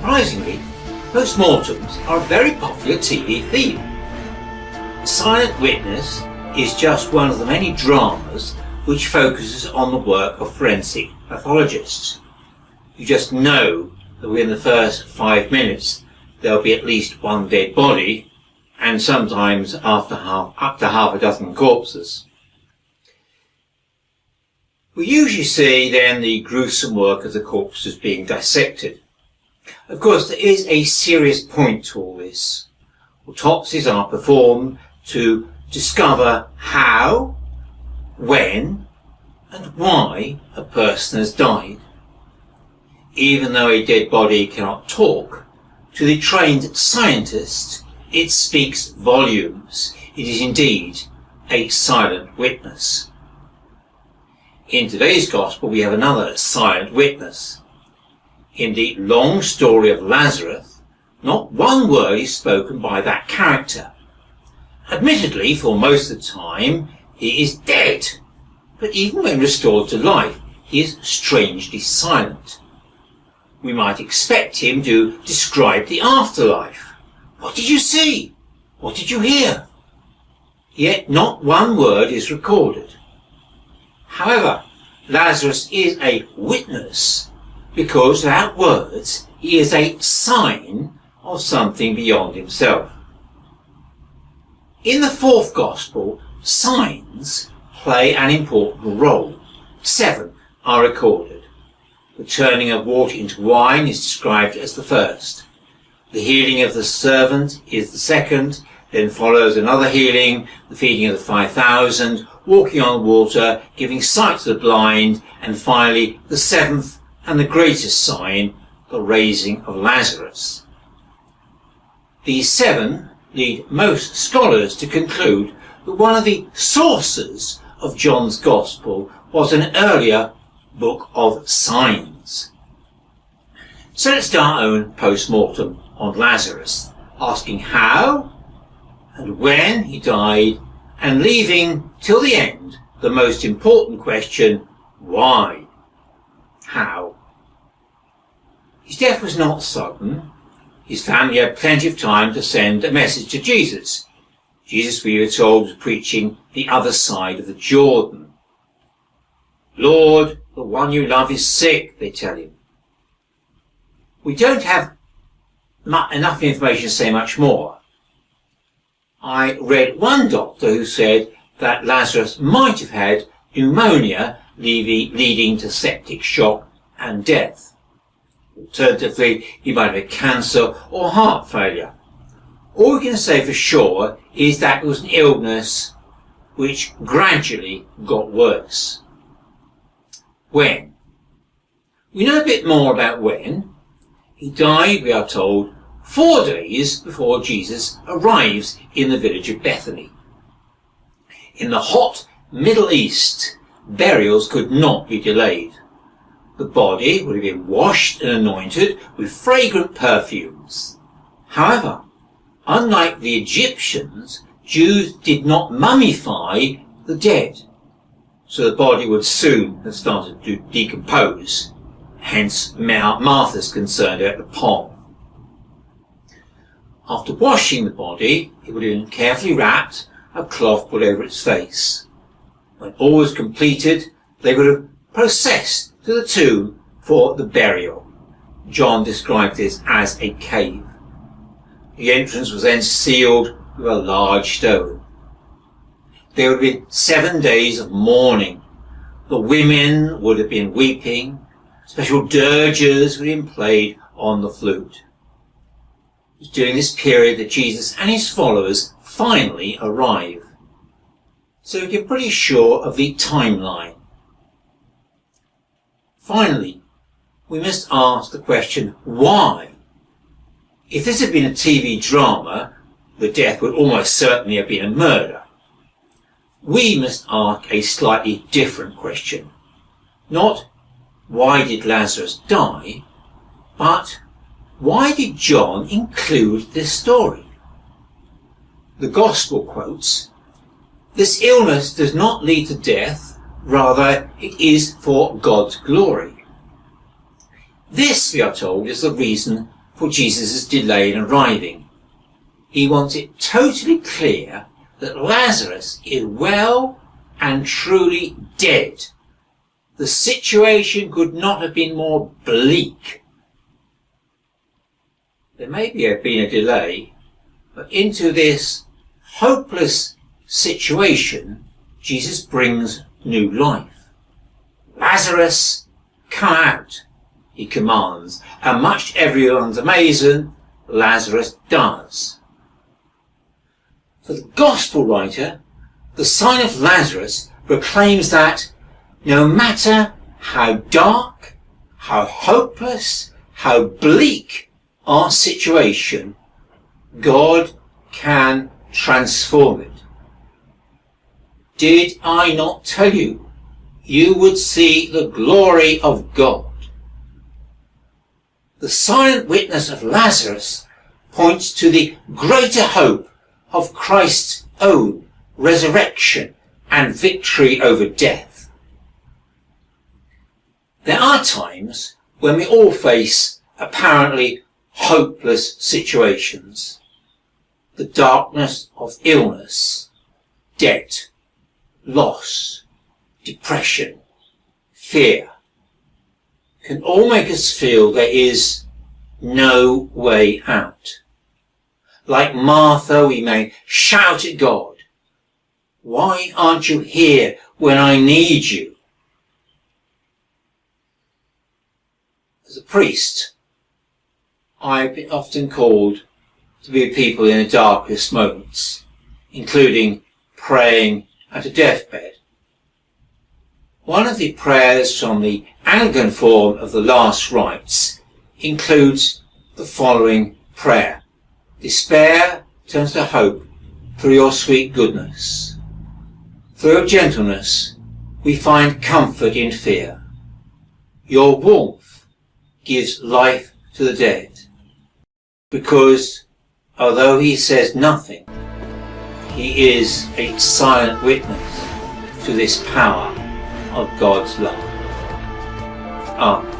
Surprisingly, post-mortems are a very popular TV theme. Silent Witness is just one of the many dramas which focuses on the work of forensic pathologists. You just know that within the first 5 minutes there'll be at least one dead body, and sometimes up to half a dozen corpses. We usually see then the gruesome work of the corpses being dissected. Of course, there is a serious point to all this. Autopsies are performed to discover how, when, and why a person has died. Even though a dead body cannot talk, to the trained scientist it speaks volumes. It is indeed a silent witness. In today's Gospel we have another silent witness. In the long story of Lazarus, not one word is spoken by that character. Admittedly, for most of the time, he is dead, but even when restored to life, he is strangely silent. We might expect him to describe the afterlife. What did you see? What did you hear? Yet not one word is recorded. However, Lazarus is a witness because without words he is a sign of something beyond himself. In the fourth Gospel, signs play an important role. 7 are recorded. The turning of water into wine is described as the first. The healing of the servant is the second. Then follows another healing, the feeding of the 5,000, walking on water, giving sight to the blind, and finally the 7th and the greatest sign, the raising of Lazarus. These 7 lead most scholars to conclude that one of the sources of John's Gospel was an earlier book of signs. So let's do our own post-mortem on Lazarus, asking how and when he died, and leaving till the end the most important question, why? How? His death was not sudden. His family had plenty of time to send a message to Jesus. Jesus, we were told, was preaching the other side of the Jordan. Lord, the one you love is sick, they tell him. We don't have enough information to say much more. I read one doctor who said that Lazarus might have had pneumonia leading to septic shock and death. Alternatively, he might have had cancer or heart failure. All we can say for sure is that it was an illness which gradually got worse. When? We know a bit more about when. He died, we are told, 4 days before Jesus arrives in the village of Bethany. In the hot Middle East, burials could not be delayed. The body would have been washed and anointed with fragrant perfumes. However, unlike the Egyptians, Jews did not mummify the dead, so the body would soon have started to decompose. Hence Martha's concerned about the pong. After washing the body, it would have been carefully wrapped, a cloth put over its face. When all was completed, they would have processed to the tomb for the burial. John described this as a cave. The entrance was then sealed with a large stone. There would have been 7 days of mourning. The women would have been weeping. Special dirges would have been played on the flute. It was during this period that Jesus and his followers finally arrive. So we can be pretty sure of the timeline. Finally, we must ask the question, why? If this had been a TV drama, the death would almost certainly have been a murder. We must ask a slightly different question. Not, why did Lazarus die? But, why did John include this story? The Gospel quotes, "This illness does not lead to death, rather it is for God's glory." This, we are told, is the reason for Jesus' delay in arriving. He wants it totally clear that Lazarus is well and truly dead. The situation could not have been more bleak. There may have been a delay, but into this hopeless situation, Jesus brings new life. Lazarus, come out, he commands, and much to everyone's amazement, Lazarus does. For the Gospel writer, the sign of Lazarus proclaims that no matter how dark, how hopeless, how bleak our situation, God can transform it. Did I not tell you, you would see the glory of God? The silent witness of Lazarus points to the greater hope of Christ's own resurrection and victory over death. There are times when we all face apparently hopeless situations. The darkness of illness, debt, loss, depression, fear can all make us feel there is no way out. Like Martha, we may shout at God, "Why aren't you here when I need you?" As a priest, I've been often called to be with people in the darkest moments, including praying at a deathbed. One of the prayers from the Anglican form of the last rites includes the following prayer: "Despair turns to hope through your sweet goodness. Through your gentleness we find comfort in fear. Your warmth gives life to the dead." Because although he says nothing, he is a silent witness to this power of God's love. Amen.